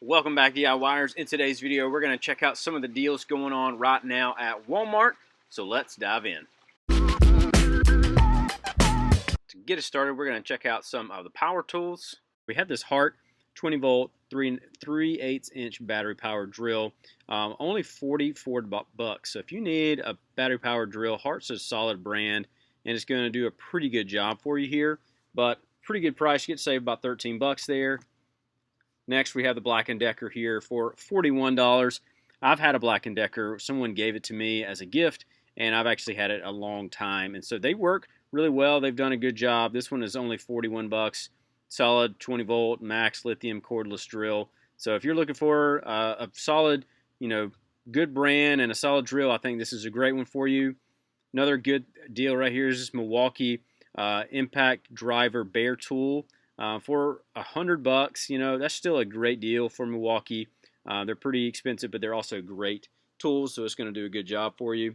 Welcome back, DIYers. In today's video, we're going to check out some of the deals going on right now at Walmart. So let's dive in. To get us started, we're going to check out some of the power tools. We have this Hart 20 volt 3/8 inch battery powered drill, only $44. So if you need a battery powered drill, Hart's a solid brand and it's going to do a pretty good job for you here. But pretty good price. You get saved about $13 there. Next, we have the Black & Decker here for $41. I've had a Black & Decker. Someone gave it to me as a gift, and I've actually had it a long time. And so they work really well. They've done a good job. This one is only $41. Solid 20-volt max lithium cordless drill. So if you're looking for a solid, good brand and a solid drill, I think this is a great one for you. Another good deal right here is this Milwaukee Impact Driver Bare Tool. For $100, that's still a great deal for Milwaukee. They're pretty expensive, but they're also great tools, so it's going to do a good job for you.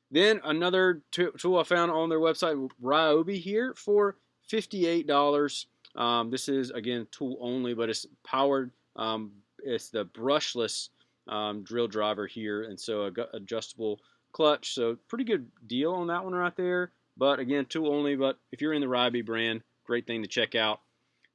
Then another tool I found on their website, Ryobi here for $58. This is, again, tool only, but it's powered. It's the brushless drill driver here, and so adjustable clutch. So pretty good deal on that one right there. But again, tool only, but if you're in the Ryobi brand, great thing to check out.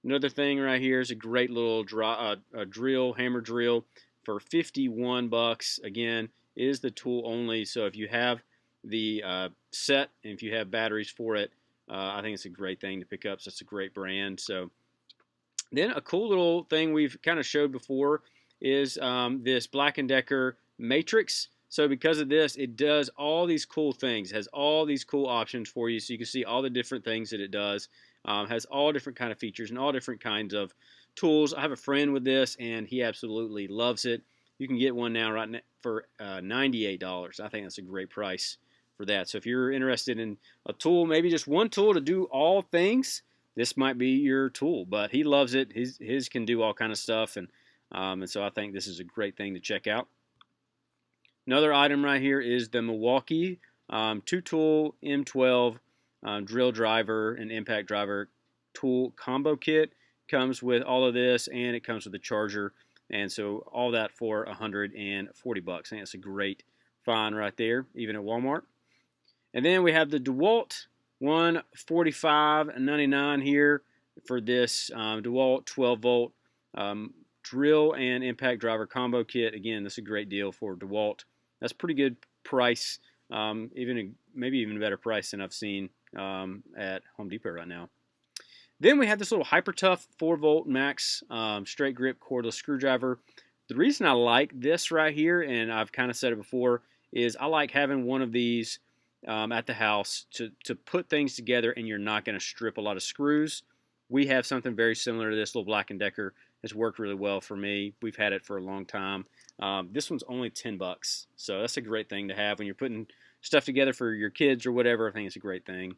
Another thing right here is a great little drill, hammer drill for $51. Again, is the tool only. So if you have the set and if you have batteries for it, I think it's a great thing to pick up. So it's a great brand. So then a cool little thing we've kind of showed before is this Black & Decker Matrix. So because of this, it does all these cool things. It has all these cool options for you, so you can see all the different things that it does. Has all different kind of features and all different kinds of tools. I have a friend with this, and he absolutely loves it. You can get one now for $98. I think that's a great price for that. So if you're interested in a tool, maybe just one tool to do all things, this might be your tool. But he loves it. His can do all kind of stuff, and so I think this is a great thing to check out. Another item right here is the Milwaukee 2-tool M12 drill driver and impact driver tool combo kit. Comes with all of this, and it comes with a charger, and so all that for $140. I think that's a great find right there, even at Walmart. And then we have the DeWalt $145.99 here for this DeWalt 12-volt drill and impact driver combo kit. Again, this is a great deal for DeWalt. That's pretty good price, maybe even a better price than I've seen at Home Depot right now. Then we have this little Hyper-Tough 4-volt max straight grip cordless screwdriver. The reason I like this right here, and I've kind of said it before, is I like having one of these at the house to put things together, and you're not going to strip a lot of screws. We have something very similar to this little Black & Decker. It's worked really well for me. We've had it for a long time. This one's only $10, so that's a great thing to have when you're putting stuff together for your kids or whatever. I think it's a great thing.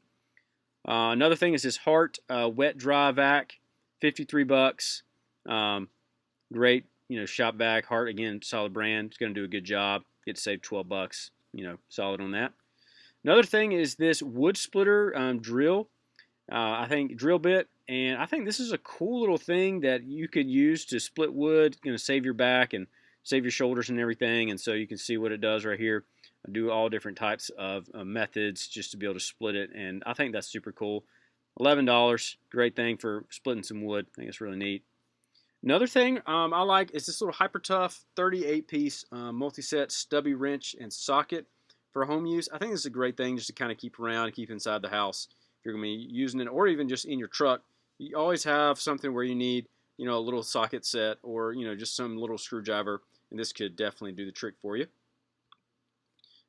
Another thing is this Hart wet dry vac, $53. Great, shop vac. Hart, again, solid brand. It's going to do a good job. Get to save $12. Solid on that. Another thing is this wood splitter drill. I think drill bit, and I think this is a cool little thing that you could use to split wood. Save your back and save your shoulders and everything. And so you can see what it does right here. I do all different types of methods just to be able to split it, and I think that's super cool. $11, great thing for splitting some wood. I think it's really neat. Another thing I like is this little Hyper-Tough 38-piece multi-set stubby wrench and socket for home use. I think this is a great thing just to kind of keep around and keep inside the house. If you're going to be using it, or even just in your truck, you always have something where you need, a little socket set, or just some little screwdriver, and this could definitely do the trick for you.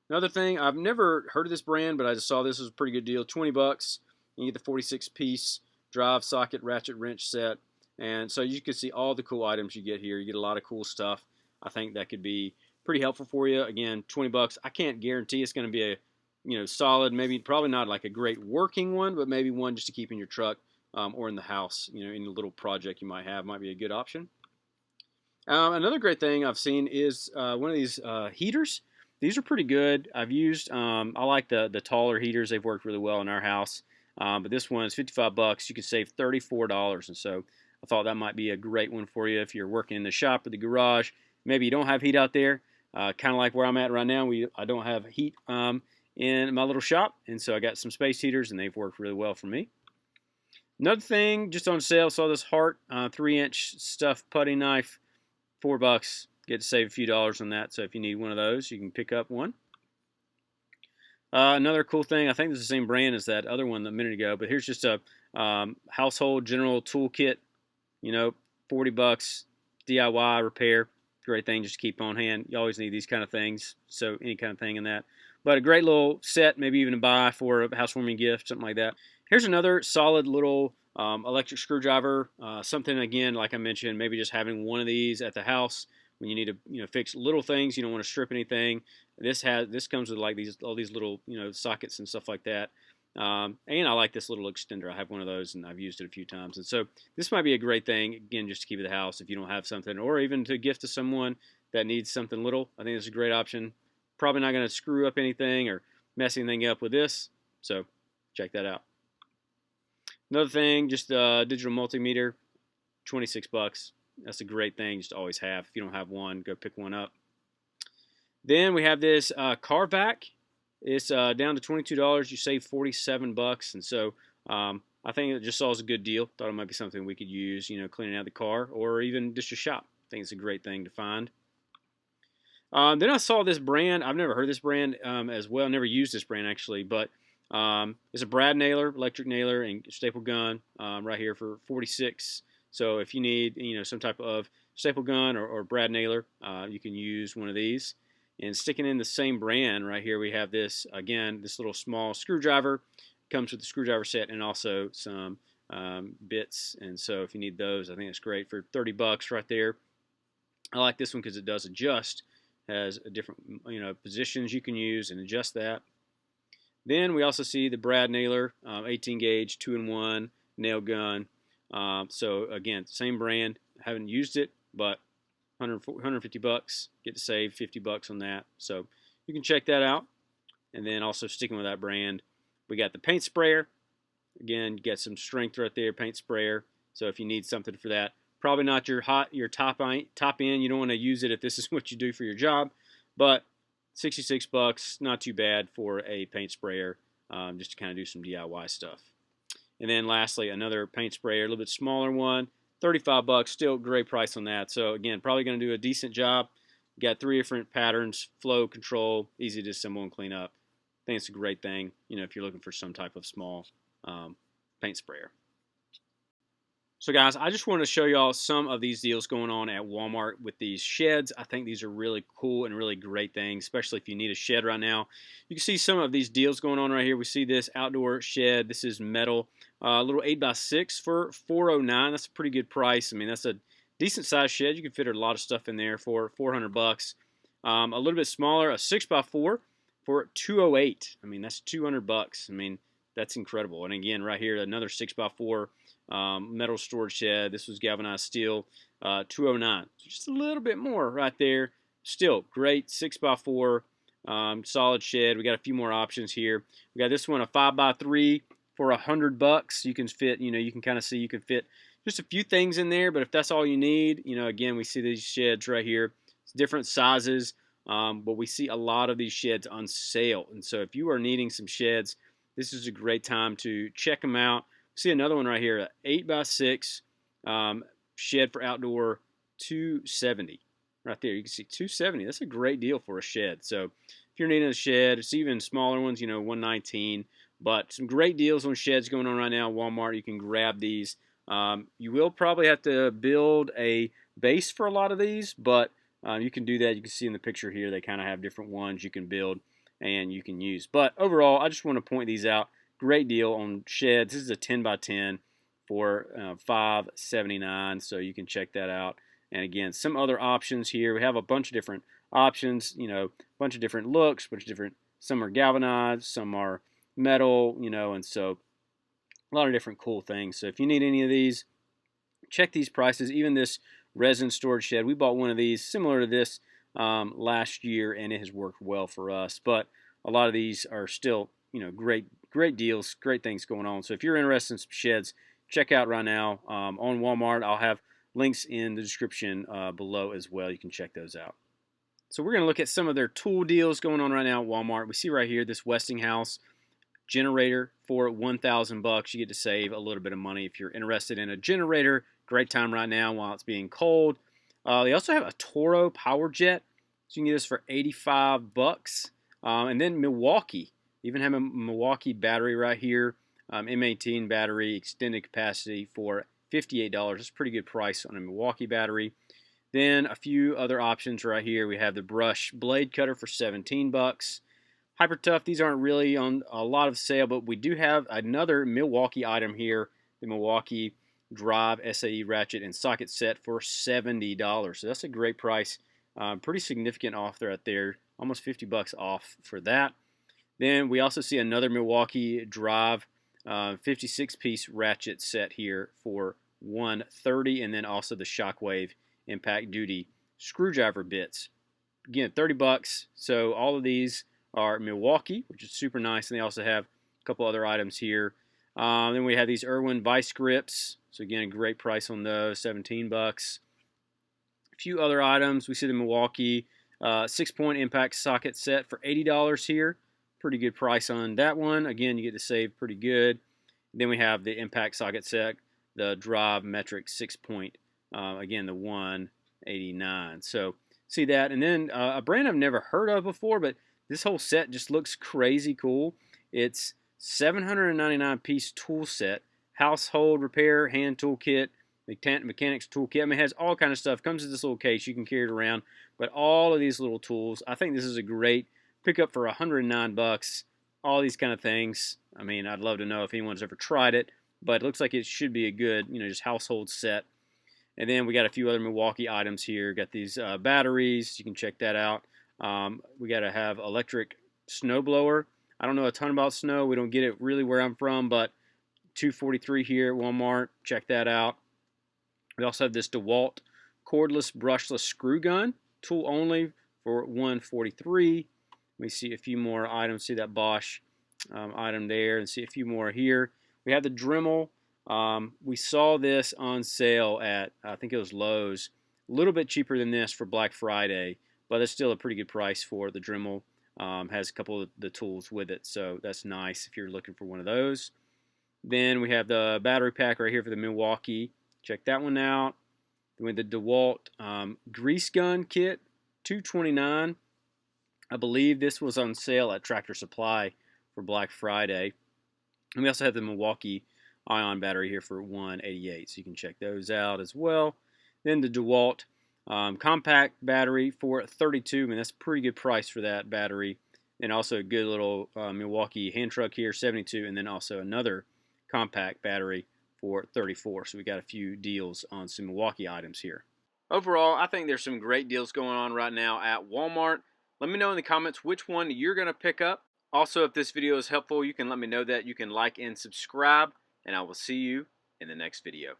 Another thing, I've never heard of this brand, but I just saw this was a pretty good deal. $20. You get the 46-piece drive socket ratchet wrench set, and so you can see all the cool items you get here. You get a lot of cool stuff. I think that could be pretty helpful for you. Again, $20. I can't guarantee it's going to be a solid, probably not like a great working one, but maybe one just to keep in your truck or in the house. Any little project you might have might be a good option. Another great thing I've seen is one of these heaters. These are pretty good. I've used, I like the taller heaters. They've worked really well in our house. But this one is $55. You can save $34. And so I thought that might be a great one for you if you're working in the shop or the garage. Maybe you don't have heat out there, kind of like where I'm at right now. I don't have heat in my little shop, and so I got some space heaters, and they've worked really well for me. Another thing, just on sale, saw this Hart 3-inch stuffed putty knife, $4. Get to save a few dollars on that, so if you need one of those, you can pick up one. Another cool thing, I think this is the same brand as that other one a minute ago, but here's just a household general toolkit, you know, $40, DIY repair, great thing just to keep on hand. You always need these kind of things, so any kind of thing in that. But a great little set, maybe even to buy for a housewarming gift, something like that. Here's another solid little electric screwdriver, something, again, like I mentioned, maybe just having one of these at the house when you need to fix little things, you don't want to strip anything. This comes with like all these little sockets and stuff like that. And I like this little extender. I have one of those and I've used it a few times. And so this might be a great thing, again, just to keep at the house if you don't have something, or even to gift to someone that needs something little. I think it's a great option. Probably not going to screw up anything or mess anything up with this. So check that out. Another thing, just a digital multimeter, $26. That's a great thing just to always have. If you don't have one, go pick one up. Then we have this car vac. It's down to $22. You save $47, and so I think it just saw as a good deal. Thought it might be something we could use, cleaning out the car or even just your shop. I think it's a great thing to find. Then I saw this brand. I've never heard of this brand as well. Never used this brand actually, but it's a brad nailer, electric nailer, and staple gun right here for $46. So if you need some type of staple gun or brad nailer, you can use one of these. And sticking in the same brand right here, we have this, again, this little small screwdriver. Comes with the screwdriver set and also some bits. And so if you need those, I think it's great for $30 right there. I like this one because it does adjust. Has a different positions you can use and adjust that. Then we also see the brad nailer, 18 gauge, 2-in-1 nail gun. So again, same brand. Haven't used it, but $150, get to save $50 on that. So you can check that out. And then also sticking with that brand, we got the paint sprayer. Again, get some strength right there, paint sprayer. So if you need something for that, probably not your top end. You don't want to use it if this is what you do for your job, but $66, not too bad for a paint sprayer, just to kind of do some DIY stuff. And then lastly, another paint sprayer, a little bit smaller one, $35, still great price on that. So again, probably going to do a decent job. Got 3 different patterns, flow, control, easy to assemble and clean up. I think it's a great thing, if you're looking for some type of small paint sprayer. So guys, I just wanted to show y'all some of these deals going on at Walmart with these sheds. I think these are really cool and really great things, especially if you need a shed right now. You can see some of these deals going on right here. We see this outdoor shed. This is metal, a little 8x6 for $409. That's a pretty good price. I mean, that's a decent sized shed. You can fit a lot of stuff in there for $400. A little bit smaller, a 6x4 for $208. I mean, that's $200. I mean, that's incredible. And again, right here, another 6x4 metal storage shed. This was galvanized steel, $209. Just a little bit more right there. Still great 6x4 solid shed. We got a few more options here. We got this one, a 5x3 for $100. You can fit, you can kind of see you can fit just a few things in there. But if that's all you need, again, we see these sheds right here. It's different sizes, but we see a lot of these sheds on sale. And so if you are needing some sheds, this is a great time to check them out. See another one right here, an 8x6 shed for outdoor, $270. Right there, you can see $270. That's a great deal for a shed. So if you're needing a shed, it's even smaller ones, $119. But some great deals on sheds going on right now at Walmart. You can grab these. You will probably have to build a base for a lot of these, but you can do that. You can see in the picture here, they kind of have different ones you can build and you can use. But overall, I just want to point these out. Great deal on sheds. This is a 10x10 for $579, so you can check that out. And again, some other options here. We have a bunch of different options, a bunch of different looks, bunch of different. Some are galvanized, some are metal, and so a lot of different cool things. So if you need any of these, check these prices. Even this resin storage shed, we bought one of these similar to this last year, and it has worked well for us. But a lot of these are still, great deals, great things going on. So if you're interested in some sheds, check out right now on Walmart. I'll have links in the description below as well. You can check those out. So we're going to look at some of their tool deals going on right now at Walmart. We see right here this Westinghouse generator for $1,000. You get to save a little bit of money if you're interested in a generator. Great time right now while it's being cold. They also have a Toro power jet, so you can get this for $85. And then Milwaukee, even have a Milwaukee battery right here, M18 battery, extended capacity for $58. That's a pretty good price on a Milwaukee battery. Then a few other options right here. We have the Brush blade cutter for $17. Hyper Tough, these aren't really on a lot of sale, but we do have another Milwaukee item here, the Milwaukee Drive SAE ratchet and socket set for $70. So that's a great price. Pretty significant off right there, almost $50 off for that. Then we also see another Milwaukee Drive 56-piece ratchet set here for $130, and then also the Shockwave Impact Duty screwdriver bits. Again, $30. So all of these are Milwaukee, which is super nice, and they also have a couple other items here. Then we have these Irwin vice grips. So again, a great price on those, $17. A few other items. We see the Milwaukee 6-point impact socket set for $80 here. Pretty good price on that one. Again, you get to save pretty good. Then we have the impact socket set, the Drive Metric 6-point. Again, the $189. So see that. And then a brand I've never heard of before, but this whole set just looks crazy cool. It's 799-piece tool set, household repair, hand tool kit, mechanics tool kit. I mean, it has all kind of stuff. Comes in this little case. You can carry it around. But all of these little tools, I think this is a great pickup for $109. All these kind of things. I mean, I'd love to know if anyone's ever tried it, but it looks like it should be a good, just household set. And then we got a few other Milwaukee items here. Got these batteries. You can check that out. We got to have electric snowblower. I don't know a ton about snow. We don't get it really where I'm from, but $243 here at Walmart. Check that out. We also have this DeWalt cordless brushless screw gun, tool only, for $143. We see a few more items. See that Bosch item there, and see a few more here. We have the Dremel. We saw this on sale at, I think it was Lowe's, a little bit cheaper than this for Black Friday, but it's still a pretty good price for the Dremel. Has a couple of the tools with it, so that's nice if you're looking for one of those. Then we have the battery pack right here for the Milwaukee. Check that one out. Then with the DeWalt grease gun kit, $229. I believe this was on sale at Tractor Supply for Black Friday. And we also have the Milwaukee ion battery here for $188, so you can check those out as well. Then the DeWalt compact battery for $32. I mean, that's a pretty good price for that battery. And also a good little Milwaukee hand truck here, $72, and then also another compact battery for $34. So we got a few deals on some Milwaukee items here. Overall, I think there's some great deals going on right now at Walmart. Let me know in the comments which one you're going to pick up. Also, if this video is helpful, you can let me know that. You can like and subscribe, and I will see you in the next video.